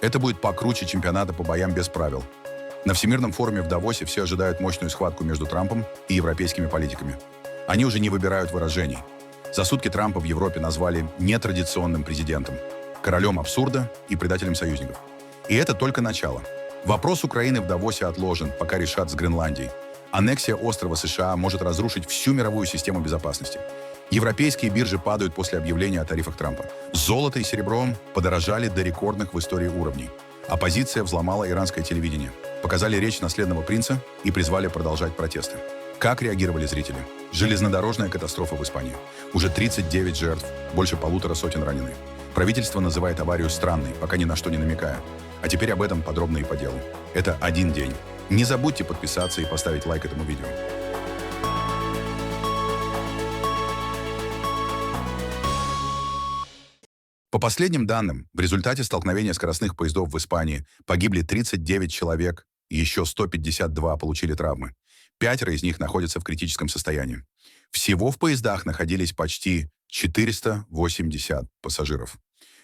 Это будет покруче чемпионата по боям без правил. На Всемирном форуме в Давосе все ожидают мощную схватку между Трампом и европейскими политиками. Они уже не выбирают выражений. За сутки Трампа в Европе назвали нетрадиционным президентом, королем абсурда и предателем союзников. И это только начало. Вопрос Украины в Давосе отложен, пока решат с Гренландией. Аннексия острова США может разрушить всю мировую систему безопасности. Европейские биржи падают после объявления о тарифах Трампа. Золото и серебро подорожали до рекордных в истории уровней. Оппозиция взломала иранское телевидение, показали речь наследного принца и призвали продолжать протесты. Как реагировали зрители? Железнодорожная катастрофа в Испании. Уже 39 жертв, больше 150 сотен ранены. Правительство называет аварию странной, пока ни на что не намекая. А теперь об этом подробно и по делу. Это один день. Не забудьте подписаться и поставить лайк этому видео. По последним данным, в результате столкновения скоростных поездов в Испании погибли 39 человек, и еще 152 получили травмы. 5 из них находятся в критическом состоянии. Всего в поездах находились почти 480 пассажиров.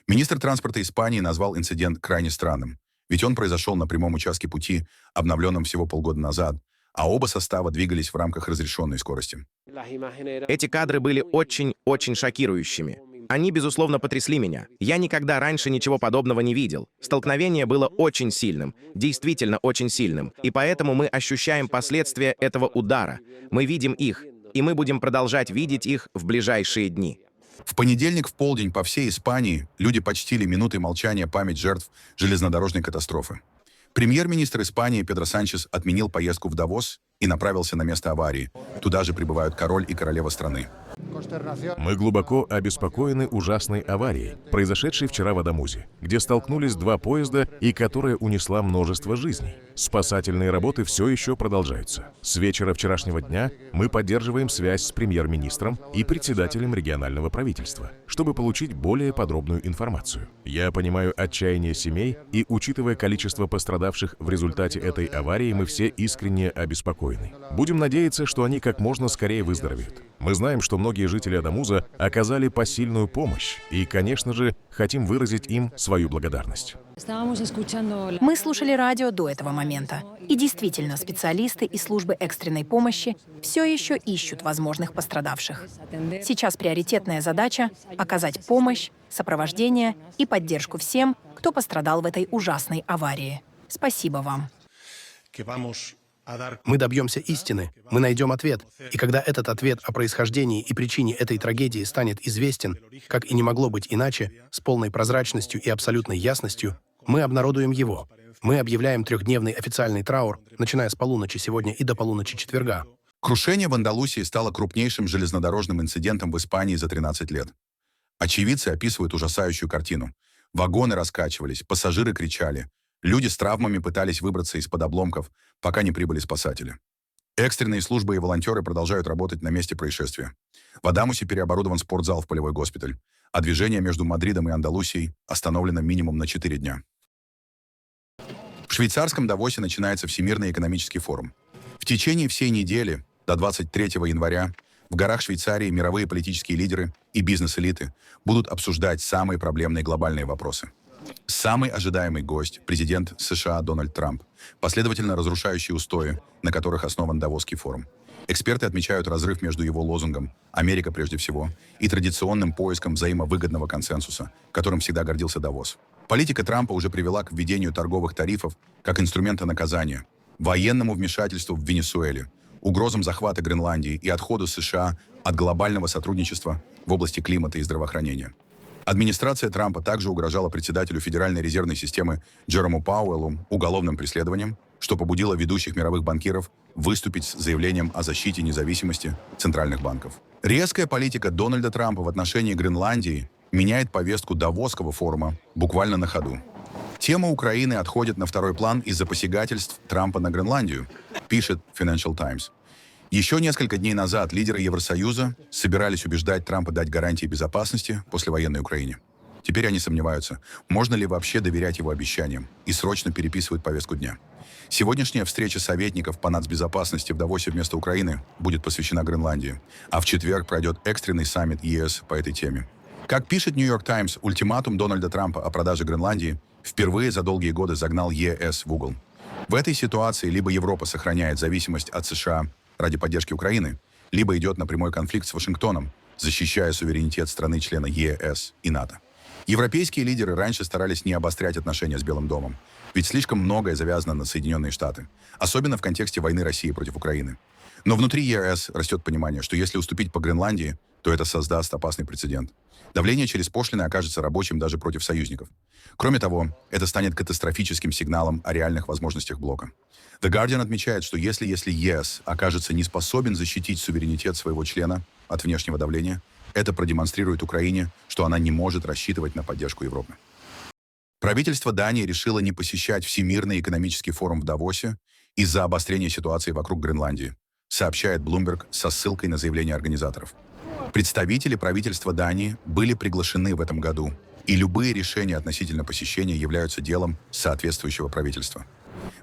Министр транспорта Испании назвал инцидент крайне странным, ведь он произошел на прямом участке пути, обновленном всего полгода назад, а оба состава двигались в рамках разрешенной скорости. Эти кадры были очень шокирующими. Они, безусловно, потрясли меня. Я никогда раньше ничего подобного не видел. Столкновение было очень сильным, действительно очень сильным, и поэтому мы ощущаем последствия этого удара. Мы видим их, и мы будем продолжать видеть их в ближайшие дни. В понедельник в полдень по всей Испании люди почтили минутой молчания память жертв железнодорожной катастрофы. Премьер-министр Испании Педро Санчес отменил поездку в Давос и направился на место аварии. Туда же прибывают король и королева страны. Мы глубоко обеспокоены ужасной аварией, произошедшей вчера в Адамузе, где столкнулись 2 поезда и которая унесла множество жизней. Спасательные работы все еще продолжаются. С вечера вчерашнего дня мы поддерживаем связь с премьер-министром и председателем регионального правительства, чтобы получить более подробную информацию. Я понимаю отчаяние семей, и, учитывая количество пострадавших в результате этой аварии, мы все искренне обеспокоены. Будем надеяться, что они как можно скорее выздоровеют. Мы знаем, что многие жители Адамуза оказали посильную помощь, и, конечно же, хотим выразить им свою благодарность. Мы слушали радио до этого момента. И действительно, специалисты и службы экстренной помощи все еще ищут возможных пострадавших. Сейчас приоритетная задача — оказать помощь, сопровождение и поддержку всем, кто пострадал в этой ужасной аварии. Спасибо вам. Мы добьемся истины, мы найдем ответ. И когда этот ответ о происхождении и причине этой трагедии станет известен, как и не могло быть иначе, с полной прозрачностью и абсолютной ясностью, мы обнародуем его. Мы объявляем 3-дневный официальный траур, начиная с полуночи сегодня и до полуночи четверга. Крушение в Андалусии стало крупнейшим железнодорожным инцидентом в Испании за 13 лет. Очевидцы описывают ужасающую картину. Вагоны раскачивались, пассажиры кричали. Люди с травмами пытались выбраться из-под обломков, пока не прибыли спасатели. Экстренные службы и волонтеры продолжают работать на месте происшествия. В Адамусе переоборудован спортзал в полевой госпиталь, а движение между Мадридом и Андалусией остановлено минимум на 4 дня. В швейцарском Давосе начинается Всемирный экономический форум. В течение всей недели, до 23 января, в горах Швейцарии мировые политические лидеры и бизнес-элиты будут обсуждать самые проблемные глобальные вопросы. Самый ожидаемый гость – президент США Дональд Трамп, последовательно разрушающий устои, на которых основан Давосский форум. Эксперты отмечают разрыв между его лозунгом «Америка прежде всего» и традиционным поиском взаимовыгодного консенсуса, которым всегда гордился Давос. Политика Трампа уже привела к введению торговых тарифов как инструмента наказания, военному вмешательству в Венесуэле, угрозам захвата Гренландии и отходу США от глобального сотрудничества в области климата и здравоохранения. Администрация Трампа также угрожала председателю Федеральной резервной системы Джерому Пауэллу уголовным преследованием, что побудило ведущих мировых банкиров выступить с заявлением о защите независимости центральных банков. Резкая политика Дональда Трампа в отношении Гренландии меняет повестку Давосского форума буквально на ходу. Тема Украины отходит на второй план из-за посягательств Трампа на Гренландию, пишет Financial Times. Еще несколько дней назад лидеры Евросоюза собирались убеждать Трампа дать гарантии безопасности послевоенной Украине. Теперь они сомневаются, можно ли вообще доверять его обещаниям, и срочно переписывают повестку дня. Сегодняшняя встреча советников по нацбезопасности в Давосе вместо Украины будет посвящена Гренландии, а в четверг пройдет экстренный саммит ЕС по этой теме. Как пишет New York Times, ультиматум Дональда Трампа о продаже Гренландии впервые за долгие годы загнал ЕС в угол. В этой ситуации либо Европа сохраняет зависимость от США ради поддержки Украины, либо идет на прямой конфликт с Вашингтоном, защищая суверенитет страны-члена ЕС и НАТО. Европейские лидеры раньше старались не обострять отношения с Белым домом, ведь слишком многое завязано на Соединенные Штаты, особенно в контексте войны России против Украины. Но внутри ЕС растет понимание, что если уступить по Гренландии, то это создаст опасный прецедент. Давление через пошлины окажется рабочим даже против союзников. Кроме того, это станет катастрофическим сигналом о реальных возможностях блока. The Guardian отмечает, что если ЕС окажется не способен защитить суверенитет своего члена от внешнего давления, это продемонстрирует Украине, что она не может рассчитывать на поддержку Европы. Правительство Дании решило не посещать Всемирный экономический форум в Давосе из-за обострения ситуации вокруг Гренландии, сообщает Bloomberg со ссылкой на заявление организаторов. Представители правительства Дании были приглашены в этом году, и любые решения относительно посещения являются делом соответствующего правительства.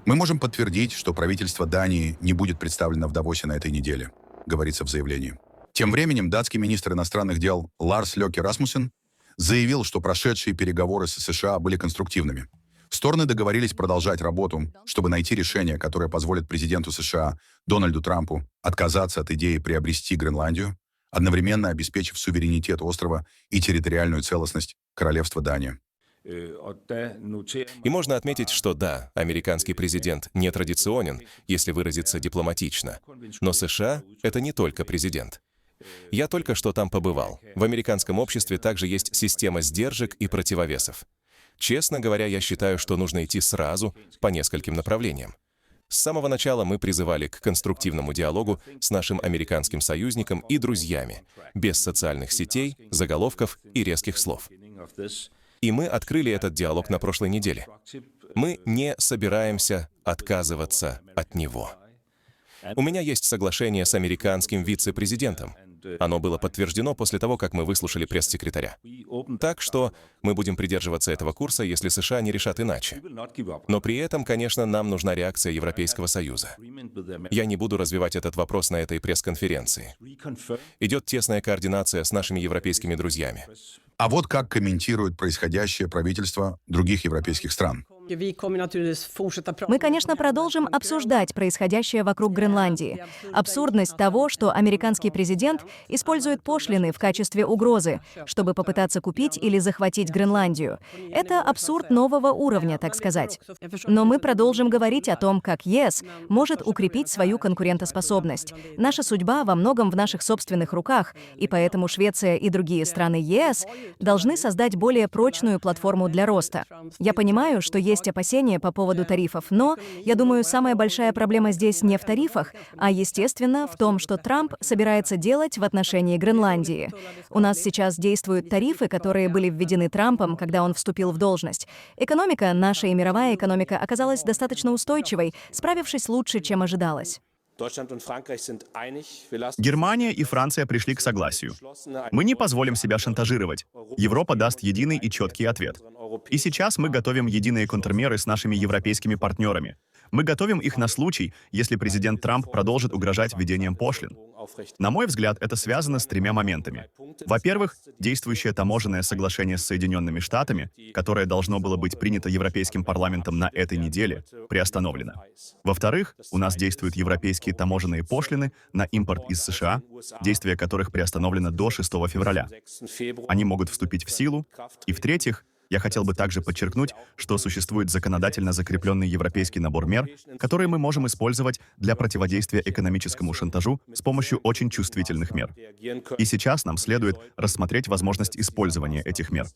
Мы можем подтвердить, что правительство Дании не будет представлено в Давосе на этой неделе, говорится в заявлении. Тем временем датский министр иностранных дел Ларс Лёке Расмуссен заявил, что прошедшие переговоры с США были конструктивными. Стороны договорились продолжать работу, чтобы найти решение, которое позволит президенту США Дональду Трампу отказаться от идеи приобрести Гренландию, одновременно обеспечив суверенитет острова и территориальную целостность Королевства Дания. И можно отметить, что да, американский президент нетрадиционен, если выразиться дипломатично. Но США — это не только президент. Я только что там побывал. В американском обществе также есть система сдержек и противовесов. Честно говоря, я считаю, что нужно идти сразу по нескольким направлениям. С самого начала мы призывали к конструктивному диалогу с нашим американским союзником и друзьями, без социальных сетей, заголовков и резких слов. И мы открыли этот диалог на прошлой неделе. Мы не собираемся отказываться от него. У меня есть соглашение с американским вице-президентом. Оно было подтверждено после того, как мы выслушали пресс-секретаря. Так что мы будем придерживаться этого курса, если США не решат иначе. Но при этом, конечно, нам нужна реакция Европейского Союза. Я не буду развивать этот вопрос на этой пресс-конференции. Идет тесная координация с нашими европейскими друзьями. А вот как комментирует происходящее правительство других европейских стран. Мы, конечно, продолжим обсуждать происходящее вокруг Гренландии. Абсурдность того, что американский президент использует пошлины в качестве угрозы, чтобы попытаться купить или захватить Гренландию. Это абсурд нового уровня, так сказать. Но мы продолжим говорить о том, как ЕС может укрепить свою конкурентоспособность. Наша судьба во многом в наших собственных руках, и поэтому Швеция и другие страны ЕС должны создать более прочную платформу для роста. Я понимаю, что есть опасения по поводу тарифов, но, я думаю, самая большая проблема здесь не в тарифах, а, естественно, в том, что Трамп собирается делать в отношении Гренландии. У нас сейчас действуют тарифы, которые были введены Трампом, когда он вступил в должность. Экономика, наша и мировая экономика, оказалась достаточно устойчивой, справившись лучше, чем ожидалось. Германия и Франция пришли к согласию. Мы не позволим себя шантажировать. Европа даст единый и четкий ответ. И сейчас мы готовим единые контрмеры с нашими европейскими партнерами. Мы готовим их на случай, если президент Трамп продолжит угрожать введением пошлин. На мой взгляд, это связано с тремя моментами. Во-первых, действующее таможенное соглашение с Соединенными Штатами, которое должно было быть принято Европейским парламентом на этой неделе, приостановлено. Во-вторых, у нас действуют европейские таможенные пошлины на импорт из США, действие которых приостановлено до 6 февраля. Они могут вступить в силу. И в-третьих, я хотел бы также подчеркнуть, что существует законодательно закрепленный европейский набор мер, которые мы можем использовать для противодействия экономическому шантажу с помощью очень чувствительных мер. И сейчас нам следует рассмотреть возможность использования этих мер.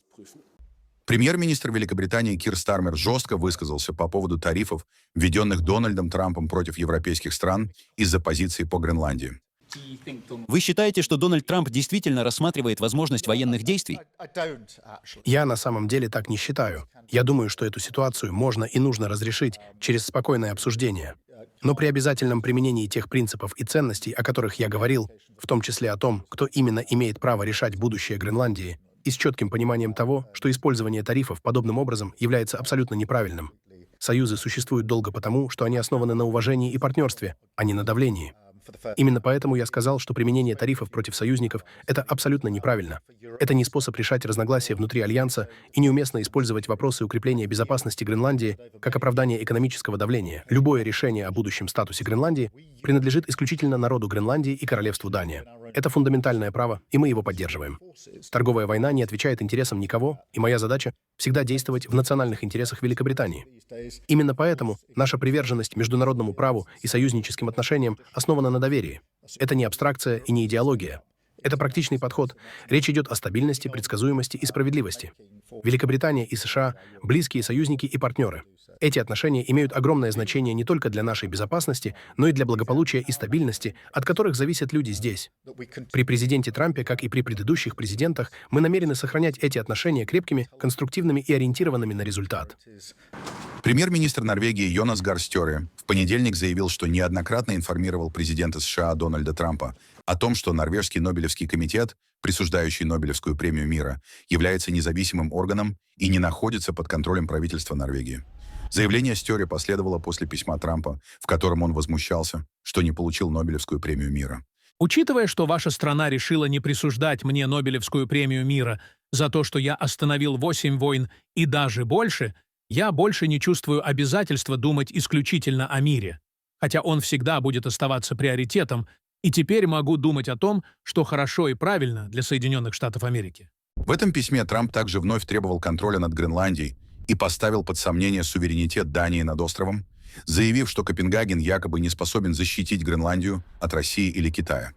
Премьер-министр Великобритании Кир Стармер жестко высказался по поводу тарифов, введенных Дональдом Трампом против европейских стран из-за позиции по Гренландии. Вы считаете, что Дональд Трамп действительно рассматривает возможность военных действий? Я на самом деле так не считаю. Я думаю, что эту ситуацию можно и нужно разрешить через спокойное обсуждение. Но при обязательном применении тех принципов и ценностей, о которых я говорил, в том числе о том, кто именно имеет право решать будущее Гренландии, и с четким пониманием того, что использование тарифов подобным образом является абсолютно неправильным. Союзы существуют долго потому, что они основаны на уважении и партнерстве, а не на давлении. Именно поэтому я сказал, что применение тарифов против союзников — это абсолютно неправильно. Это не способ решать разногласия внутри Альянса и неуместно использовать вопросы укрепления безопасности Гренландии как оправдание экономического давления. Любое решение о будущем статусе Гренландии принадлежит исключительно народу Гренландии и королевству Дания. Это фундаментальное право, и мы его поддерживаем. Торговая война не отвечает интересам никого, и моя задача — всегда действовать в национальных интересах Великобритании. Именно поэтому наша приверженность международному праву и союзническим отношениям основана на доверии. Это не абстракция и не идеология. Это практичный подход. Речь идет о стабильности, предсказуемости и справедливости. Великобритания и США — близкие союзники и партнеры. Эти отношения имеют огромное значение не только для нашей безопасности, но и для благополучия и стабильности, от которых зависят люди здесь. При президенте Трампе, как и при предыдущих президентах, мы намерены сохранять эти отношения крепкими, конструктивными и ориентированными на результат. Премьер-министр Норвегии Йонас Гар Стёре в понедельник заявил, что неоднократно информировал президента США Дональда Трампа о том, что Норвежский Нобелевский комитет, присуждающий Нобелевскую премию мира, является независимым органом и не находится под контролем правительства Норвегии. Заявление Стёре последовало после письма Трампа, в котором он возмущался, что не получил Нобелевскую премию мира. Учитывая, что ваша страна решила не присуждать мне Нобелевскую премию мира за то, что я остановил 8 войн и даже больше, я больше не чувствую обязательства думать исключительно о мире, хотя он всегда будет оставаться приоритетом, и теперь могу думать о том, что хорошо и правильно для Соединенных Штатов Америки. В этом письме Трамп также вновь требовал контроля над Гренландией и поставил под сомнение суверенитет Дании над островом, заявив, что Копенгаген якобы не способен защитить Гренландию от России или Китая.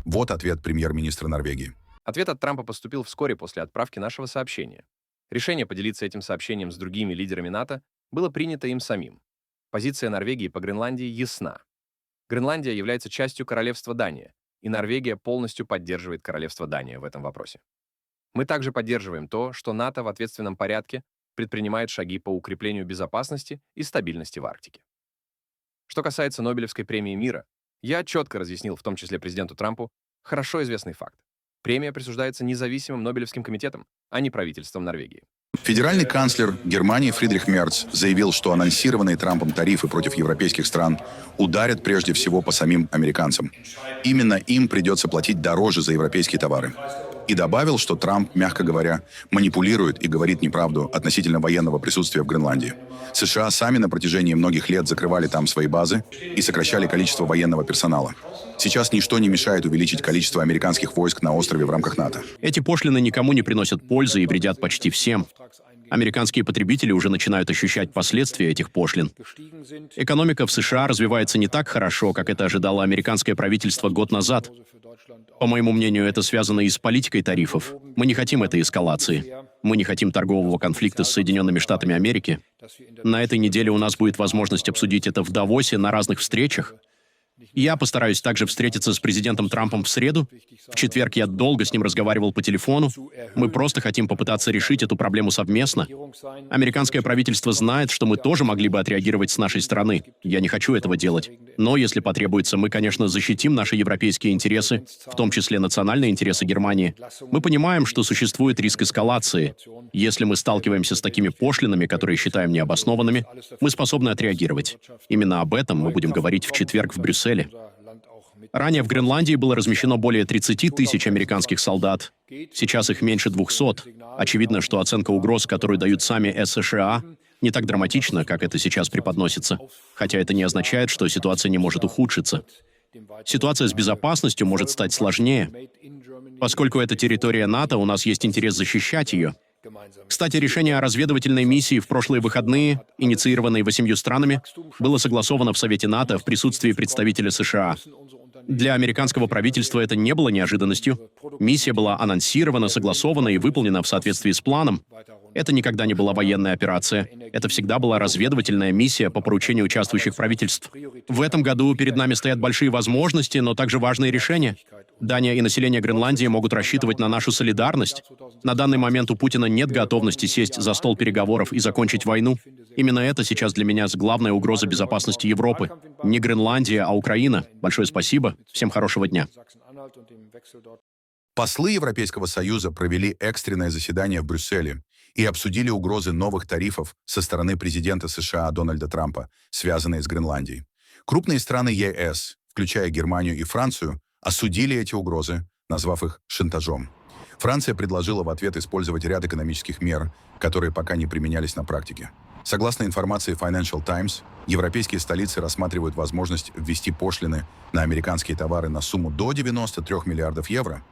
Вот ответ премьер-министра Норвегии. Ответ от Трампа поступил вскоре после отправки нашего сообщения. Решение поделиться этим сообщением с другими лидерами НАТО было принято им самим. Позиция Норвегии по Гренландии ясна. Гренландия является частью королевства Дания, и Норвегия полностью поддерживает королевство Дания в этом вопросе. Мы также поддерживаем то, что НАТО в ответственном порядке предпринимает шаги по укреплению безопасности и стабильности в Арктике. Что касается Нобелевской премии мира, я четко разъяснил, в том числе президенту Трампу, хорошо известный факт. Премия присуждается независимым Нобелевским комитетом, а не правительством Норвегии. Федеральный канцлер Германии Фридрих Мерц заявил, что анонсированные Трампом тарифы против европейских стран ударят прежде всего по самим американцам. Именно им придется платить дороже за европейские товары. И добавил, что Трамп, мягко говоря, манипулирует и говорит неправду относительно военного присутствия в Гренландии. США сами на протяжении многих лет закрывали там свои базы и сокращали количество военного персонала. Сейчас ничто не мешает увеличить количество американских войск на острове в рамках НАТО. Эти пошлины никому не приносят пользы и вредят почти всем. Американские потребители уже начинают ощущать последствия этих пошлин. Экономика в США развивается не так хорошо, как это ожидало американское правительство год назад. По моему мнению, это связано и с политикой тарифов. Мы не хотим этой эскалации. Мы не хотим торгового конфликта с Соединенными Штатами Америки. На этой неделе у нас будет возможность обсудить это в Давосе на разных встречах. Я постараюсь также встретиться с президентом Трампом в среду. В четверг я долго с ним разговаривал по телефону. Мы просто хотим попытаться решить эту проблему совместно. Американское правительство знает, что мы тоже могли бы отреагировать с нашей стороны. Я не хочу этого делать. Но если потребуется, мы, конечно, защитим наши европейские интересы, в том числе национальные интересы Германии. Мы понимаем, что существует риск эскалации. Если мы сталкиваемся с такими пошлинами, которые считаем необоснованными, мы способны отреагировать. Именно об этом мы будем говорить в четверг в Брюсселе. Ранее в Гренландии было размещено более 30 тысяч американских солдат. Сейчас их меньше 200. Очевидно, что оценка угроз, которую дают сами США, не так драматична, как это сейчас преподносится. Хотя это не означает, что ситуация не может ухудшиться. Ситуация с безопасностью может стать сложнее. Поскольку это территория НАТО, у нас есть интерес защищать ее. Кстати, решение о разведывательной миссии в прошлые выходные, инициированной 8 странами, было согласовано в Совете НАТО в присутствии представителя США. Для американского правительства это не было неожиданностью. Миссия была анонсирована, согласована и выполнена в соответствии с планом. Это никогда не была военная операция. Это всегда была разведывательная миссия по поручению участвующих правительств. В этом году перед нами стоят большие возможности, но также важные решения. Дания и население Гренландии могут рассчитывать на нашу солидарность. На данный момент у Путина нет готовности сесть за стол переговоров и закончить войну. Именно это сейчас для меня главная угроза безопасности Европы. Не Гренландия, а Украина. Большое спасибо. Всем хорошего дня. Послы Европейского Союза провели экстренное заседание в Брюсселе и обсудили угрозы новых тарифов со стороны президента США Дональда Трампа, связанные с Гренландией. Крупные страны ЕС, включая Германию и Францию, осудили эти угрозы, назвав их шантажом. Франция предложила в ответ использовать ряд экономических мер, которые пока не применялись на практике. Согласно информации Financial Times, европейские столицы рассматривают возможность ввести пошлины на американские товары на сумму до 93 миллиардов евро,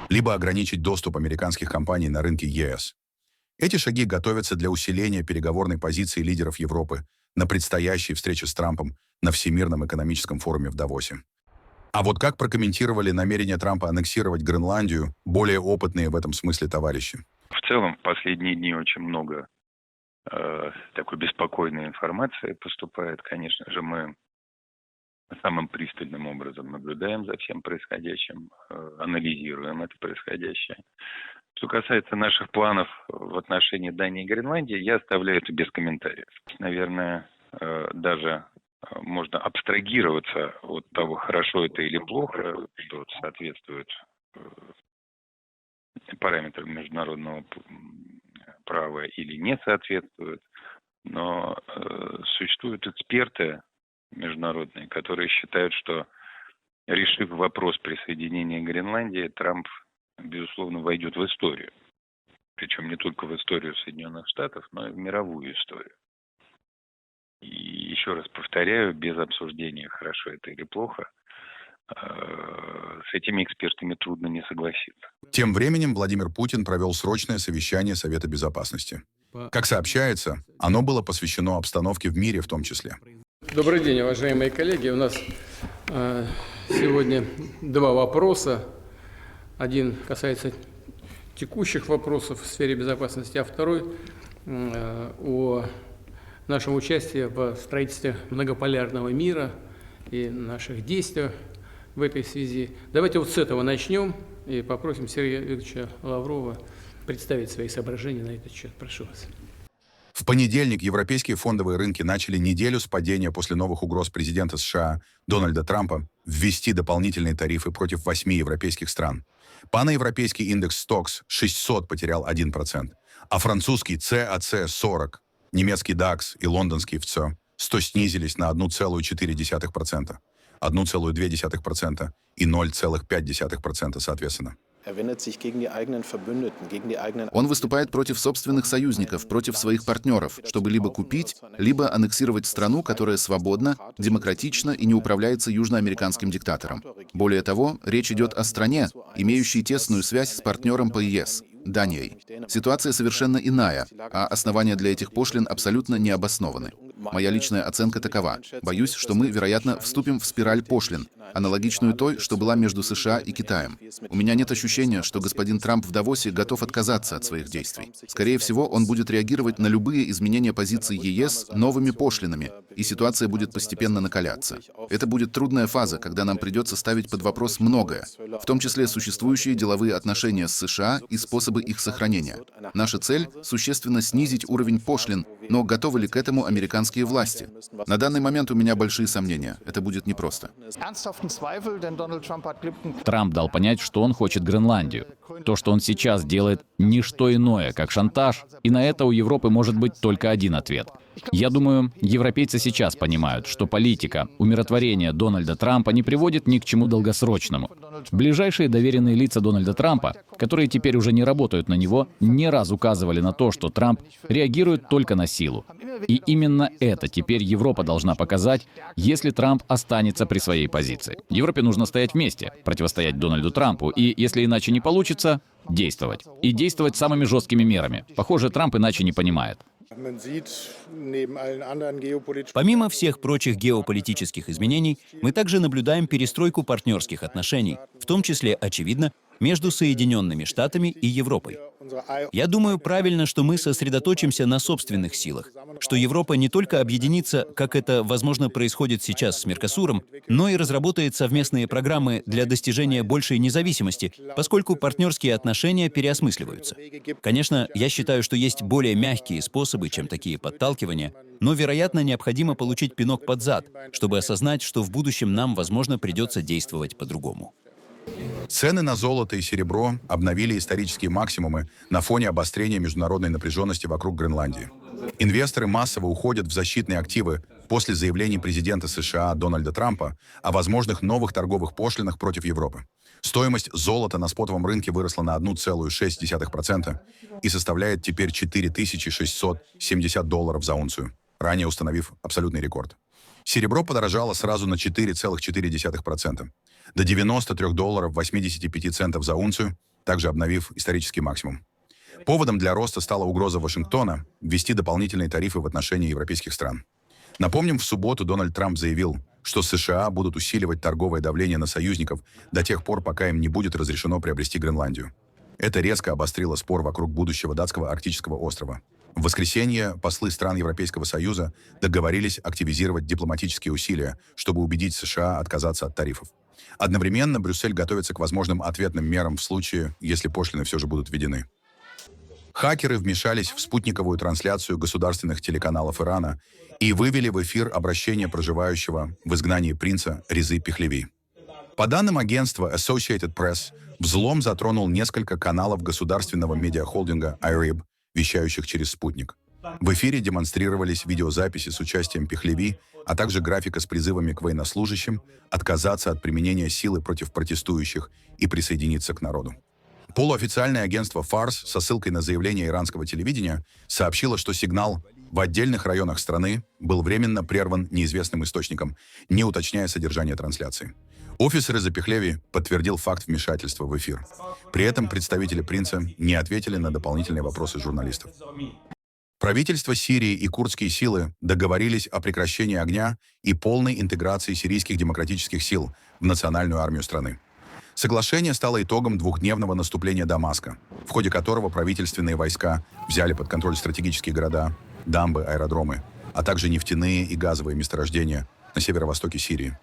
либо ограничить доступ американских компаний на рынки ЕС. Эти шаги готовятся для усиления переговорной позиции лидеров Европы на предстоящей встрече с Трампом на Всемирном экономическом форуме в Давосе. А вот как прокомментировали намерение Трампа аннексировать Гренландию более опытные в этом смысле товарищи? В целом, в последние дни очень много такой беспокойной информации поступает. Конечно же, мы самым пристальным образом наблюдаем за всем происходящим, анализируем это происходящее. Что касается наших планов в отношении Дании и Гренландии, я оставляю это без комментариев. Наверное, даже можно абстрагироваться от того, хорошо это или плохо, что соответствует параметрам международного права или не соответствует. Но существуют эксперты международные, которые считают, что, решив вопрос присоединения Гренландии, Трамп, безусловно, войдет в историю. Причем не только в историю Соединенных Штатов, но и в мировую историю. И еще раз повторяю, без обсуждения, хорошо это или плохо, с этими экспертами трудно не согласиться. Тем временем Владимир Путин провел срочное совещание Совета Безопасности. Как сообщается, оно было посвящено обстановке в мире в том числе. Добрый день, уважаемые коллеги. У нас сегодня два вопроса. Один касается текущих вопросов в сфере безопасности, а второй о нашем участии в строительстве многополярного мира и наших действиях в этой связи. Давайте вот с этого начнем и попросим Сергея Викторовича Лаврова представить свои соображения на этот счет. Прошу вас. В понедельник европейские фондовые рынки начали неделю с падения после новых угроз президента США Дональда Трампа ввести дополнительные тарифы против 8 европейских стран. Паноевропейский индекс Stoxx 600 потерял 1%, а французский CAC 40, немецкий DAX и лондонский FTSE 100 снизились на 1,4%, 1,2% и 0,5% соответственно. Он выступает против собственных союзников, против своих партнеров, чтобы либо купить, либо аннексировать страну, которая свободна, демократична и не управляется южноамериканским диктатором. Более того, речь идет о стране, имеющей тесную связь с партнером по ЕС — Данией. Ситуация совершенно иная, а основания для этих пошлин абсолютно не обоснованы. Моя личная оценка такова. Боюсь, что мы, вероятно, вступим в спираль пошлин, аналогичную той, что была между США и Китаем. У меня нет ощущения, что господин Трамп в Давосе готов отказаться от своих действий. Скорее всего, он будет реагировать на любые изменения позиции ЕС новыми пошлинами, и ситуация будет постепенно накаляться. Это будет трудная фаза, когда нам придется ставить под вопрос многое, в том числе существующие деловые отношения с США и способы их сохранения. Наша цель — существенно снизить уровень пошлин, но готовы ли к этому американские власти? На данный момент у меня большие сомнения. Это будет непросто. Трамп дал понять, что он хочет Гренландию. То, что он сейчас делает, не что иное, как шантаж, и на это у Европы может быть только один ответ. Я думаю, европейцы сейчас понимают, что политика умиротворения Дональда Трампа не приводит ни к чему долгосрочному. Ближайшие доверенные лица Дональда Трампа, которые теперь уже не работают на него, не раз указывали на то, что Трамп реагирует только на силу. И именно это теперь Европа должна показать, если Трамп останется при своей позиции. Европе нужно стоять вместе, противостоять Дональду Трампу, и, если иначе не получится, действовать. И действовать самыми жесткими мерами. Похоже, Трамп иначе не понимает. Помимо всех прочих геополитических изменений, мы также наблюдаем перестройку партнерских отношений, в том числе, очевидно, между Соединенными Штатами и Европой. Я думаю, правильно, что мы сосредоточимся на собственных силах, что Европа не только объединится, как это, возможно, происходит сейчас с Меркосуром, но и разработает совместные программы для достижения большей независимости, поскольку партнерские отношения переосмысливаются. Конечно, я считаю, что есть более мягкие способы, чем такие подталкивания, но, вероятно, необходимо получить пинок под зад, чтобы осознать, что в будущем нам, возможно, придется действовать по-другому. Цены на золото и серебро обновили исторические максимумы на фоне обострения международной напряженности вокруг Гренландии. Инвесторы массово уходят в защитные активы после заявлений президента США Дональда Трампа о возможных новых торговых пошлинах против Европы. Стоимость золота на спотовом рынке выросла на 1,6% и составляет теперь $4670 за унцию, ранее установив абсолютный рекорд. Серебро подорожало сразу на 4,4%, до $93.85 за унцию, также обновив исторический максимум. Поводом для роста стала угроза Вашингтона ввести дополнительные тарифы в отношении европейских стран. Напомним, в субботу Дональд Трамп заявил, что США будут усиливать торговое давление на союзников до тех пор, пока им не будет разрешено приобрести Гренландию. Это резко обострило спор вокруг будущего датского арктического острова. В воскресенье послы стран Европейского Союза договорились активизировать дипломатические усилия, чтобы убедить США отказаться от тарифов. Одновременно Брюссель готовится к возможным ответным мерам в случае, если пошлины все же будут введены. Хакеры вмешались в спутниковую трансляцию государственных телеканалов Ирана и вывели в эфир обращение проживающего в изгнании принца Резы Пехлеви. По данным агентства Associated Press, взлом затронул несколько каналов государственного медиахолдинга IRIB, вещающих через спутник. В эфире демонстрировались видеозаписи с участием Пехлеви, а также графика с призывами к военнослужащим отказаться от применения силы против протестующих и присоединиться к народу. Полуофициальное агентство Фарс со ссылкой на заявление иранского телевидения сообщило, что сигнал в отдельных районах страны был временно прерван неизвестным источником, не уточняя содержание трансляции. Офис Резы Пехлеви подтвердил факт вмешательства в эфир. При этом представители принца не ответили на дополнительные вопросы журналистов. Правительство Сирии и курдские силы договорились о прекращении огня и полной интеграции сирийских демократических сил в национальную армию страны. Соглашение стало итогом двухдневного наступления Дамаска, в ходе которого правительственные войска взяли под контроль стратегические города, дамбы, аэродромы, а также нефтяные и газовые месторождения на северо-востоке Сирии.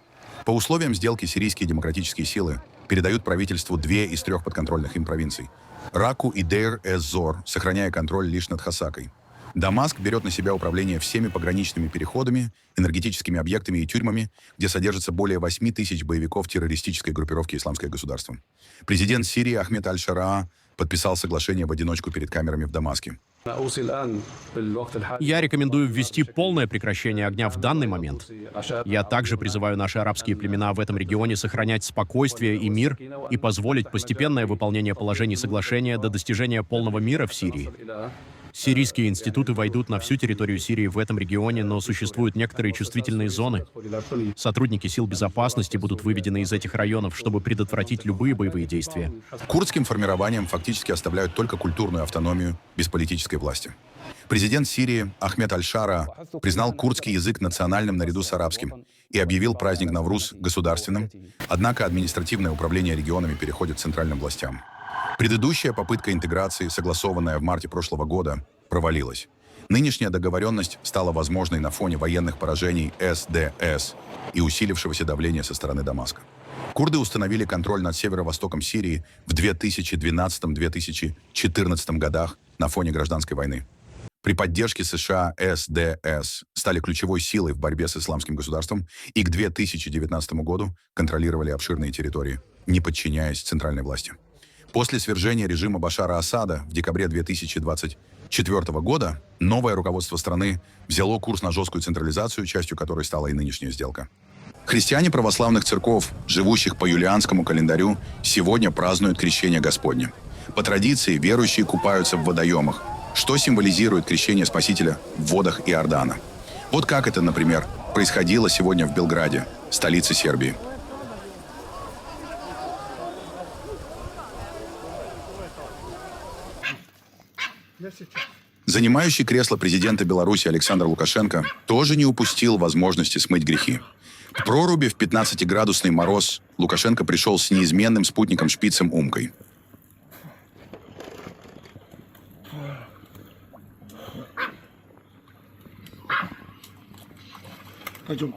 По условиям сделки сирийские демократические силы передают правительству 2 из 3 подконтрольных им провинций – Раку и Дейр-эз-Зор, сохраняя контроль лишь над Хасакой. Дамаск берет на себя управление всеми пограничными переходами, энергетическими объектами и тюрьмами, где содержится более 8 тысяч боевиков террористической группировки «Исламское государство». Президент Сирии Ахмед Аль-Шараа подписал соглашение в одиночку перед камерами в Дамаске. Я рекомендую ввести полное прекращение огня в данный момент. Я также призываю наши арабские племена в этом регионе сохранять спокойствие и мир и позволить постепенное выполнение положений соглашения до достижения полного мира в Сирии. Сирийские институты войдут на всю территорию Сирии в этом регионе, но существуют некоторые чувствительные зоны. Сотрудники сил безопасности будут выведены из этих районов, чтобы предотвратить любые боевые действия. Курдским формированиям фактически оставляют только культурную автономию без политической власти. Президент Сирии Ахмед Аль-Шара признал курдский язык национальным наряду с арабским и объявил праздник Навруз государственным, однако административное управление регионами переходит к центральным властям. Предыдущая попытка интеграции, согласованная в марте прошлого года, провалилась. Нынешняя договоренность стала возможной на фоне военных поражений СДС и усилившегося давления со стороны Дамаска. Курды установили контроль над северо-востоком Сирии в 2012-2014 годах на фоне гражданской войны. При поддержке США СДС стали ключевой силой в борьбе с исламским государством и к 2019 году контролировали обширные территории, не подчиняясь центральной власти. После свержения режима Башара Асада в декабре 2024 года новое руководство страны взяло курс на жесткую централизацию, частью которой стала и нынешняя сделка. Христиане православных церков, живущих по юлианскому календарю, сегодня празднуют Крещение Господне. По традиции верующие купаются в водоемах, что символизирует крещение Спасителя в водах Иордана. Вот как это, например, происходило сегодня в Белграде, столице Сербии. Занимающий кресло президента Беларуси Александр Лукашенко тоже не упустил возможности смыть грехи. В проруби в 15-градусный мороз Лукашенко пришел с неизменным спутником шпицем Умкой. Пойдем.